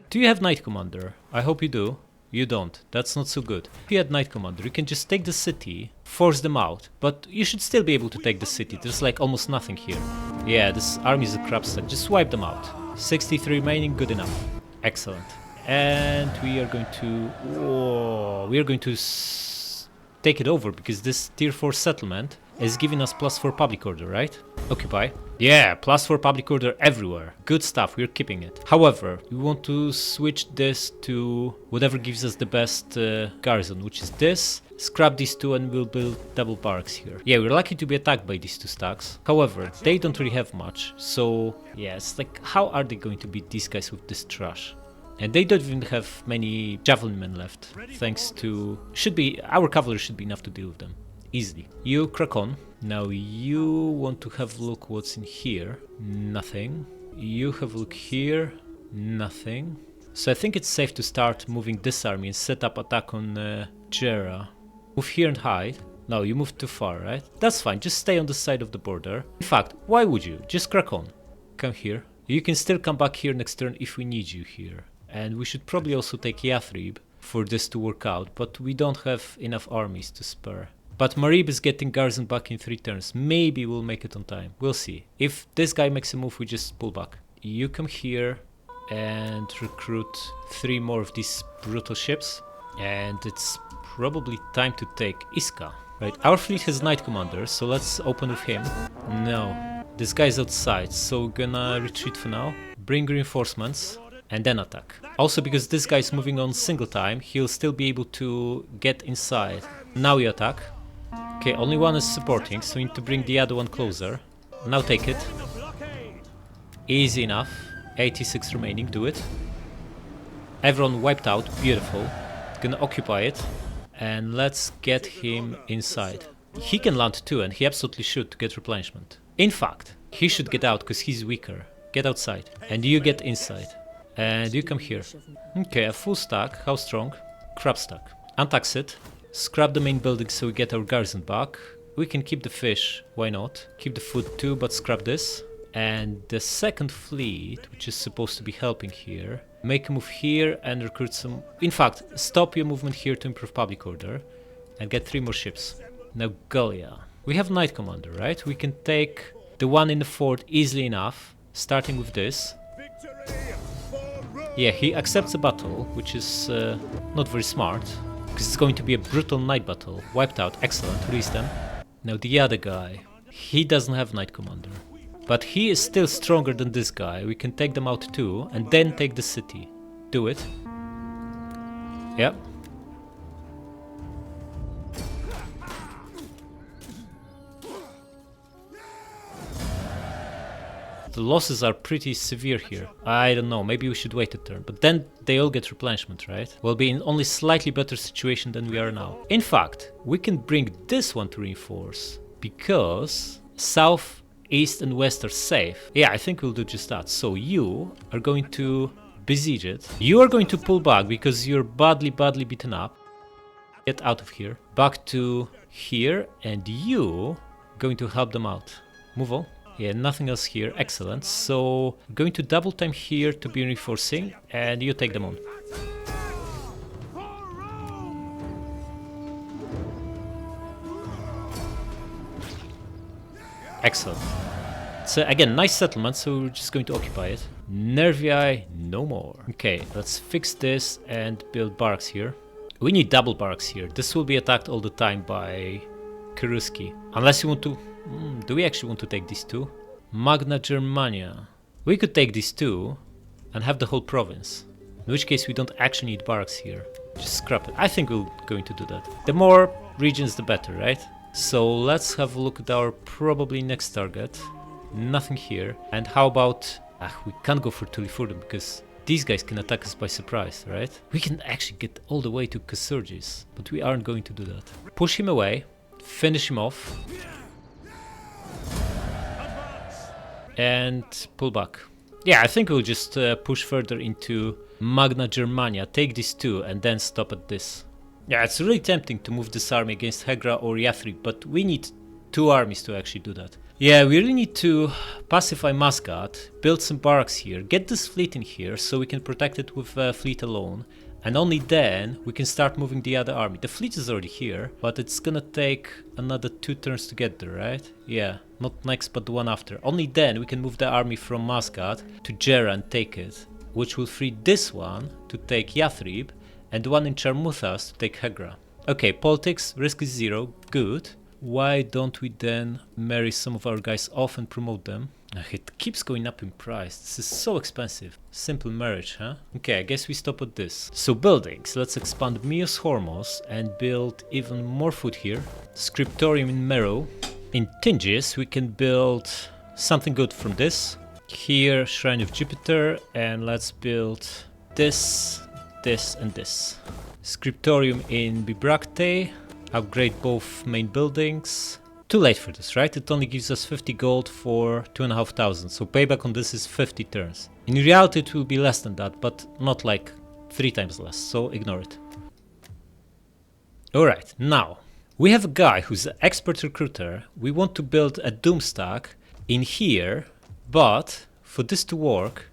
Do you have Knight Commander? I hope you do. You don't. That's not so good. If you had Knight Commander, you can just take the city, force them out. But you should still be able to take the city. There's like almost nothing here. Yeah, this army is a crap stack. Just wipe them out. 63 remaining, good enough. Excellent. And we are going to... Whoa, we are going to take it over, because this tier 4 settlement is giving us +4 public order, right? Occupy. Yeah, +4 public order everywhere. Good stuff, we're keeping it. However, we want to switch this to whatever gives us the best garrison, which is this. Scrap these 2 and we'll build double barracks here. Yeah, we're lucky to be attacked by these 2 stacks. However, they don't really have much. So, yeah, it's like, how are they going to beat these guys with this trash? And they don't even have many javelin men left. Thanks to... Our cavalry should be enough to deal with them. Easily. You crack on. Now you want to have a look what's in here. Nothing. You have a look here. Nothing. So I think it's safe to start moving this army and set up attack on Gera. Move here and hide. No, you moved too far, right? That's fine, just stay on the side of the border. In fact, why would you? Just crack on. Come here. You can still come back here next turn if we need you here. And we should probably also take Yathrib for this to work out, but we don't have enough armies to spare. But Marib is getting garrison back in 3 turns. Maybe we'll make it on time. We'll see. If this guy makes a move, we just pull back. You come here and recruit 3 more of these brutal ships. And it's probably time to take Iska. Right, our fleet has Knight Commander, so let's open with him. No, this guy's outside, so gonna retreat for now. Bring reinforcements. And then attack. Also, because this guy is moving on single time, he'll still be able to get inside. Now you attack. Okay, only one is supporting, so we need to bring the other one closer. Now take it. Easy enough. 86 remaining, do it. Everyone wiped out, beautiful. Gonna occupy it. And let's get him inside. He can land too, and he absolutely should to get replenishment. In fact, he should get out because he's weaker. Get outside. And you get inside. And you come here. Okay, a full stack. How strong? Crap stack. Untax it. Scrap the main building so we get our garrison back. We can keep the fish. Why not? Keep the food too, but scrap this. And the second fleet, which is supposed to be helping here, make a move here and recruit some... In fact, stop your movement here to improve public order. And get 3 more ships. Now Gallia. We have Knight Commander, right? We can take the one in the fort easily enough. Starting with this. Yeah, he accepts a battle, which is not very smart, because it's going to be a brutal night battle. Wiped out, excellent, release them. Now the other guy, he doesn't have Knight Commander, but he is still stronger than this guy. We can take them out too, and then take the city. Do it. Yep. The losses are pretty severe here. I don't know, maybe we should wait a turn. But then they all get replenishment, right? We'll be in only slightly better situation than we are now. In fact, we can bring this one to reinforce. Because south, east and west are safe. Yeah, I think we'll do just that. So you are going to besiege it. You are going to pull back because you're badly beaten up. Get out of here. Back to here, and you going to help them out. Move on. Yeah, nothing else here. Excellent. So going to double time here to be reinforcing, and you take them on. Excellent. So again, nice settlement, so we're just going to occupy it. Nervii, no more. Okay, let's fix this and build barracks here. We need double barracks here. This will be attacked all the time by Kuruski. Unless you want to... do we actually want to take these two? Magna Germania. We could take these two and have the whole province. In which case we don't actually need barracks here. Just scrap it. I think we're going to do that. The more regions the better, right? So let's have a look at our probably next target. Nothing here. And how about... we can't go for Tulifurdum because these guys can attack us by surprise, right? We can actually get all the way to Uburzis, but we aren't going to do that. Push him away, finish him off, and pull back. Yeah, I think we'll just push further into Magna Germania, take these two, and then stop at this. Yeah, it's really tempting to move this army against Hegra or Yathrib, but we need two armies to actually do that. Yeah, we really need to pacify Muscat, build some barracks here, get this fleet in here so we can protect it with fleet alone, and only then we can start moving the other army. The fleet is already here, but it's gonna take another 2 turns to get there, right? Yeah, not next but the one after. Only then we can move the army from Muscat to Gera and take it, which will free this one to take Yathrib and the one in Charmuthas to take Hegra. Okay, politics, risk is 0, good. Why don't we then marry some of our guys off and promote them? It keeps going up in price. This is so expensive. Simple marriage, huh? Okay, I guess we stop at this. So buildings. Let's expand Mios Hormos and build even more food here. Scriptorium in Mero. In Tingis we can build something good from this. Here, Shrine of Jupiter, and let's build this, this and this. Scriptorium in Bibracte. Upgrade both main buildings. Too late for this, right? It only gives us 50 gold for 2,500, so payback on this is 50 turns. In reality it will be less than that, but not like 3 times less, so ignore it. Alright, now, we have a guy who's an expert recruiter. We want to build a doom stack in here, but for this to work,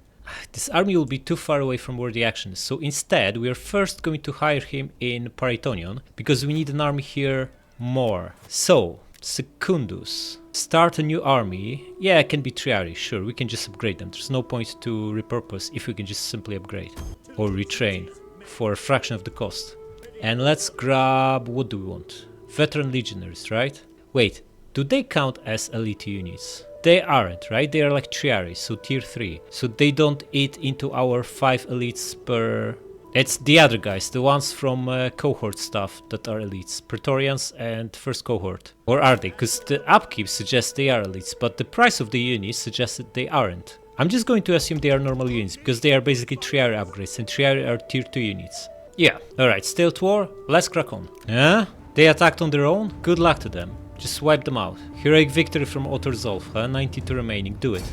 this army will be too far away from where the action is. So instead, we are first going to hire him in Paraetonion, because we need an army here more. So, Secundus. Start a new army. Yeah, it can be Triari, sure, we can just upgrade them. There's no point to repurpose if we can just simply upgrade. Or retrain for a fraction of the cost. And let's grab... what do we want? Veteran Legionaries, right? Wait, do they count as elite units? They aren't, right? They are like Triari, so tier 3. So they don't eat into our 5 elites per... It's the other guys, the ones from cohort stuff that are elites. Praetorians and first cohort. Or are they? Because the upkeep suggests they are elites, but the price of the units suggests that they aren't. I'm just going to assume they are normal units, because they are basically Triari upgrades, and Triari are tier 2 units. Yeah, alright, still at war, let's crack on. Yeah? They attacked on their own? Good luck to them. Just wipe them out. Heroic victory from Otorzolf, huh? 92 remaining, do it.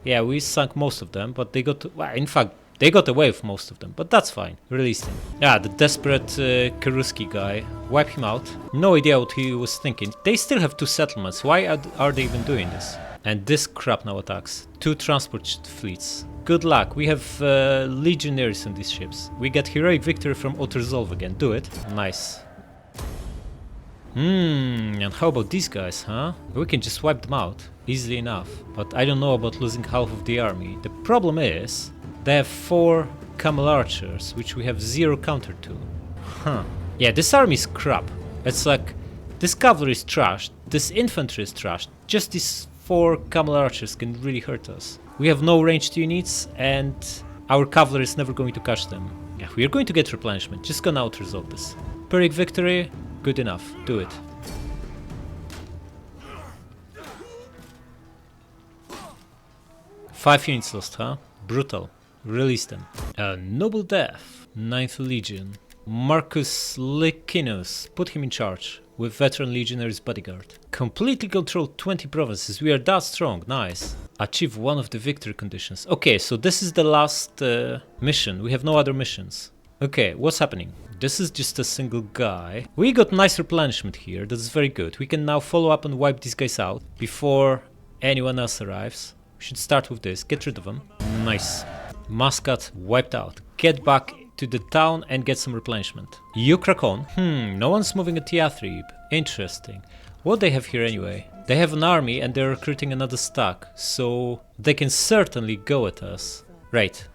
Yeah, we sunk most of them, but they got... well, in fact, they got away with most of them, but that's fine. Release him. Yeah, the desperate Kuruski guy. Wipe him out. No idea what he was thinking. They still have 2 settlements. Why are they even doing this? And this crap now attacks. 2 transport fleets. Good luck. We have legionaries on these ships. We get heroic victory from Otorzolf again. Do it. Nice. And how about these guys, huh? We can just wipe them out, easily enough. But I don't know about losing half of the army. The problem is, they have 4 camel archers, which we have 0 counter to. Huh. Yeah, this army is crap. It's like, this cavalry is trashed, this infantry is trashed. Just these 4 camel archers can really hurt us. We have no ranged units, and our cavalry is never going to catch them. Yeah, we are going to get replenishment, just gonna out-resolve this. Pyrrhic victory. Good enough, do it. Five units lost, huh? Brutal. Release them. Noble death. 9th Legion. Marcus Licinus. Put him in charge. With veteran legionaries bodyguard. Completely control 20 provinces. We are that strong. Nice. Achieve one of the victory conditions. Okay, so this is the last mission. We have no other missions. Okay, what's happening? This is just a single guy. We got nice replenishment here. That's very good. We can now follow up and wipe these guys out before anyone else arrives. We should start with this. Get rid of them. Nice. Muscat wiped out. Get back to the town and get some replenishment. You crack on. No one's moving a Tiathrib. Interesting. What they have here anyway? They have an army and they're recruiting another stack, so they can certainly go at us. Right.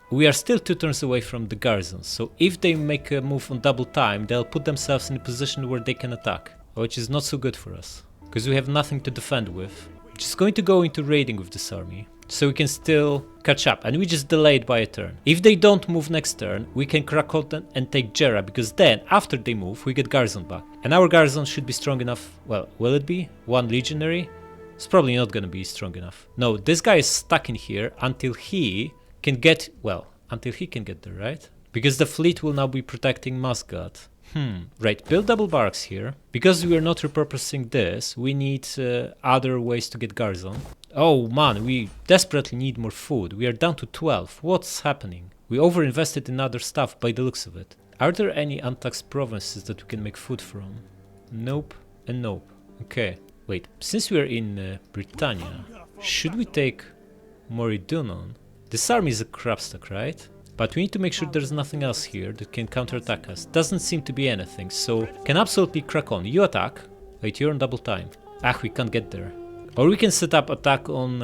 We are still 2 turns away from the garrison, so if they make a move on double time, they'll put themselves in a position where they can attack, which is not so good for us, because we have nothing to defend with. Just going to go into raiding with this army, so we can still catch up, and we just delayed by a turn. If they don't move next turn, we can crack out and take Jera, because then, after they move, we get garrison back. And our garrison should be strong enough, well, will it be? 1 legionary? It's probably not gonna be strong enough. No, this guy is stuck in here until he can get, well, until he can get there, right? Because the fleet will now be protecting Muscat. Right, build double barracks here. Because we are not repurposing this, we need other ways to get garrison. Oh man, we desperately need more food. We are down to 12. What's happening? We overinvested in other stuff by the looks of it. Are there any untaxed provinces that we can make food from? Nope and nope. Okay, wait, since we are in Britannia, should we take Moridunon? This army is a crapstack, right? But we need to make sure there's nothing else here that can counterattack us. Doesn't seem to be anything, so can absolutely crack on. You attack. Wait, you're on double time. We can't get there. Or we can set up attack on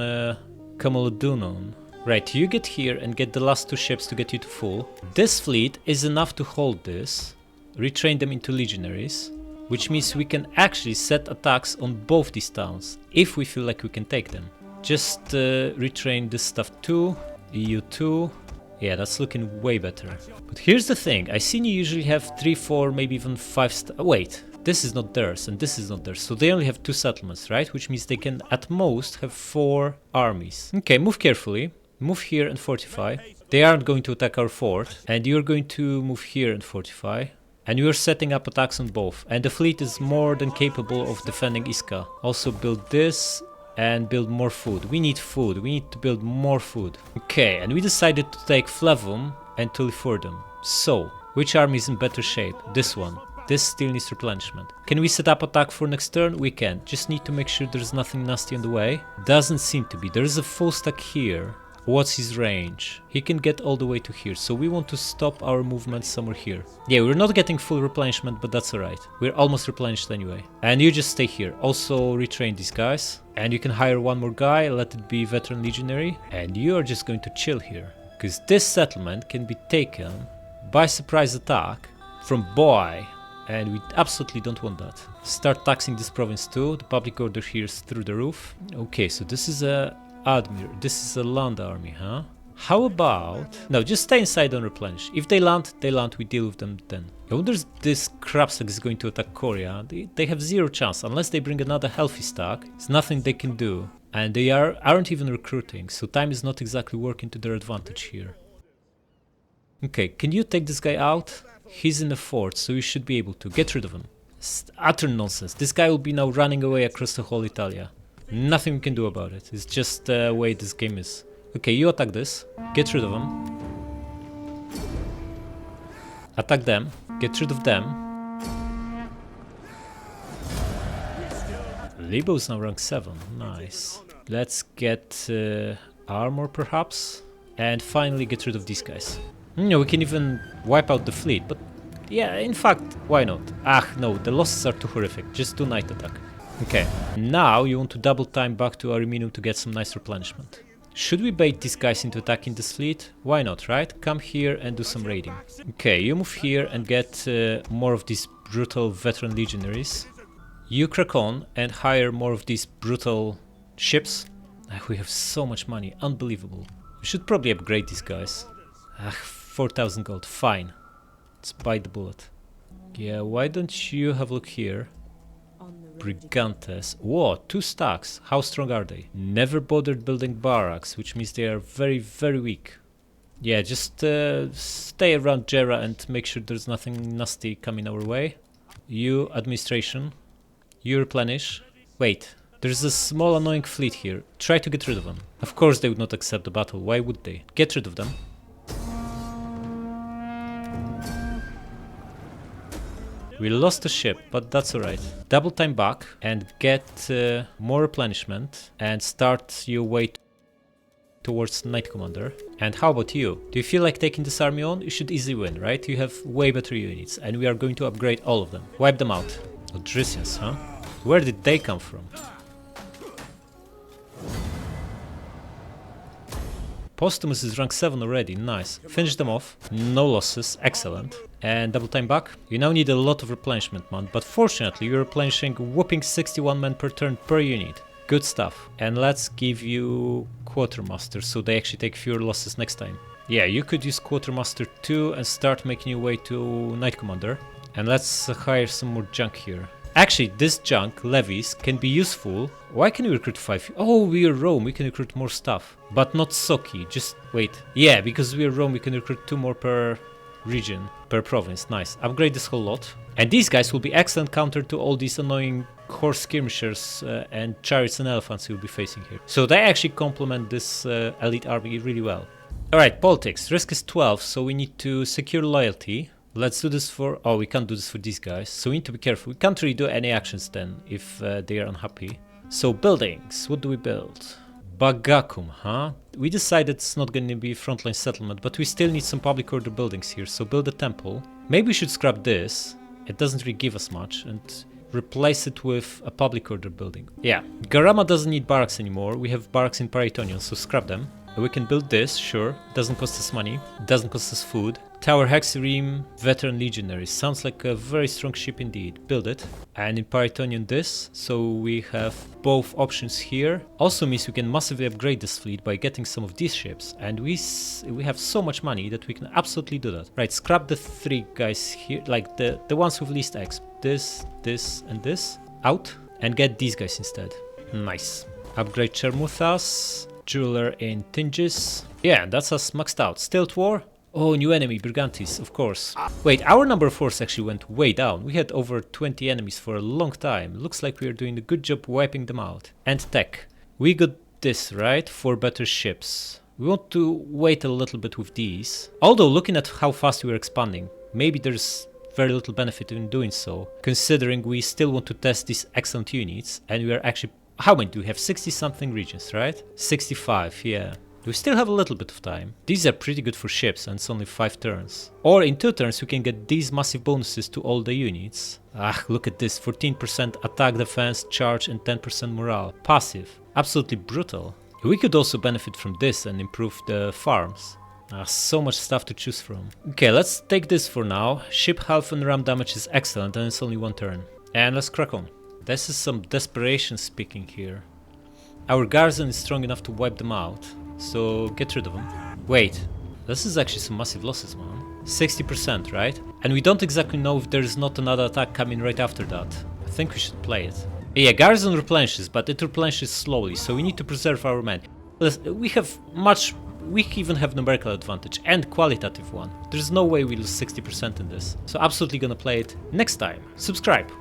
Camalodunon. Right, you get here and get the last 2 ships to get you to full. This fleet is enough to hold this, retrain them into legionaries, which means we can actually set attacks on both these towns, if we feel like we can take them. Just retrain this stuff too. EU2, yeah, that's looking way better. But here's the thing, I seen you usually have 3, 4, maybe even 5 wait, this is not theirs and this is not theirs, so they only have 2 settlements, right? Which means they can at most have 4 armies. Okay, move carefully, move here and fortify. They aren't going to attack our fort, and you're going to move here and fortify. And you're setting up attacks on both, and the fleet is more than capable of defending Iska. Also build this, and build more food. We need food. We need to build more food. Okay, and we decided to take Flavum and Tulifurdum. So, which army is in better shape? This one. This still needs replenishment. Can we set up attack for next turn? We can. Just need to make sure there's nothing nasty on the way. Doesn't seem to be. There's a full stack here. What's his range? He can get all the way to here, so we want to stop our movement somewhere here. Yeah, we're not getting full replenishment, but that's alright. We're almost replenished anyway. And you just stay here. Also retrain these guys. And you can hire 1 more guy, let it be veteran legionary. And you are just going to chill here. Because this settlement can be taken by surprise attack from Boy. And we absolutely don't want that. Start taxing this province too. The public order here is through the roof. Okay, so this is a Admiral. This is a land army, huh? How about... No, just stay inside and replenish. If they land, we deal with them then. I wonder if this crapstack is going to attack Korea. They have 0 chance. Unless they bring another healthy stack, there's nothing they can do. And they aren't even recruiting, so time is not exactly working to their advantage here. Okay, can you take this guy out? He's in the fort, so you should be able to. Get rid of him. It's utter nonsense. This guy will be now running away across the whole Italia. Nothing we can do about it. It's just the way this game is. Okay, you attack this. Get rid of them. Attack them. Get rid of them. Libo's now rank 7. Nice. Let's get armor perhaps. And finally get rid of these guys. We can even wipe out the fleet. But yeah, in fact, why not? No, the losses are too horrific. Just do night attack. Okay, now you want to double time back to Ariminum to get some nice replenishment. Should we bait these guys into attacking this fleet? Why not, right? Come here and do some raiding. Okay, you move here and get more of these brutal veteran legionaries. You crack on and hire more of these brutal ships. We have so much money, unbelievable. We should probably upgrade these guys. 4,000 gold, fine. Let's bite the bullet. Yeah, why don't you have a look here? Brigantes. Whoa, 2 stacks. How strong are they? Never bothered building barracks, which means they are very, very weak. Yeah, just stay around Jera and make sure there's nothing nasty coming our way. You, administration. You replenish. Wait, there's a small annoying fleet here. Try to get rid of them. Of course they would not accept the battle. Why would they? Get rid of them. We lost a ship, but that's alright. Double time back and get more replenishment and start your way towards Knight Commander. And how about you? Do you feel like taking this army on? You should easily win, right? You have way better units and we are going to upgrade all of them. Wipe them out. Uburzis, huh? Where did they come from? Posthumous is rank 7 already, nice. Finish them off, no losses, excellent. And double time back. You now need a lot of replenishment, man, but fortunately you're replenishing whopping 61 men per turn per unit. Good stuff. And let's give you Quartermaster so they actually take fewer losses next time. Yeah, you could use Quartermaster too and start making your way to Knight Commander. And let's hire some more junk here. Actually, this junk, levies, can be useful. Why can we recruit 5? Oh, we are Rome, we can recruit more stuff. But not Soki, just wait. Yeah, because we are Rome, we can recruit 2 more per region, per province. Nice. Upgrade this whole lot. And these guys will be excellent counter to all these annoying horse skirmishers and chariots and elephants we'll be facing here. So they actually complement this elite army really well. Alright, politics. Risk is 12, so we need to secure loyalty. Let's do this for... Oh, we can't do this for these guys, so we need to be careful. We can't really do any actions then, if they are unhappy. So, buildings. What do we build? Bagakum, huh? We decided it's not going to be a frontline settlement, but we still need some public order buildings here, so build a temple. Maybe we should scrap this. It doesn't really give us much, and replace it with a public order building. Yeah, Garama doesn't need barracks anymore. We have barracks in Paritonion, so scrap them. We can build this, sure. Doesn't cost us money. Doesn't cost us food. Tower Hexerim, Veteran Legionaries. Sounds like a very strong ship indeed. Build it. And in Paritonion this. So we have both options here. Also means we can massively upgrade this fleet by getting some of these ships. And we have so much money that we can absolutely do that. Right, scrap the 3 guys here. Like the ones with least X. This, and this. Out. And get these guys instead. Nice. Upgrade Chermuthas. Jeweler in Tingis. Yeah, that's us maxed out. Stilt War. Oh, new enemy, Brigantes, of course. Wait, our number of force actually went way down. We had over 20 enemies for a long time. Looks like we are doing a good job wiping them out. And tech. We got this, right? 4 better ships. We want to wait a little bit with these. Although, looking at how fast we are expanding, maybe there's very little benefit in doing so, considering we still want to test these excellent units, and we are actually... How many do we have? 60 something regions, right? 65, yeah. We still have a little bit of time. These are pretty good for ships and it's only 5 turns. Or in 2 turns we can get these massive bonuses to all the units. Ah, look at this. 14% attack, defense, charge and 10% morale. Passive. Absolutely brutal. We could also benefit from this and improve the farms. Ah, so much stuff to choose from. Okay, let's take this for now. Ship health and ram damage is excellent and it's only 1 turn. And let's crack on. This is some desperation speaking here. Our garrison is strong enough to wipe them out, so get rid of them. Wait, this is actually some massive losses, man. 60%, right? And we don't exactly know if there is not another attack coming right after that. I think we should play it. Yeah, garrison replenishes, but it replenishes slowly, so we need to preserve our men. We even have numerical advantage and qualitative one. There's no way we lose 60% in this. So absolutely gonna play it next time. Subscribe!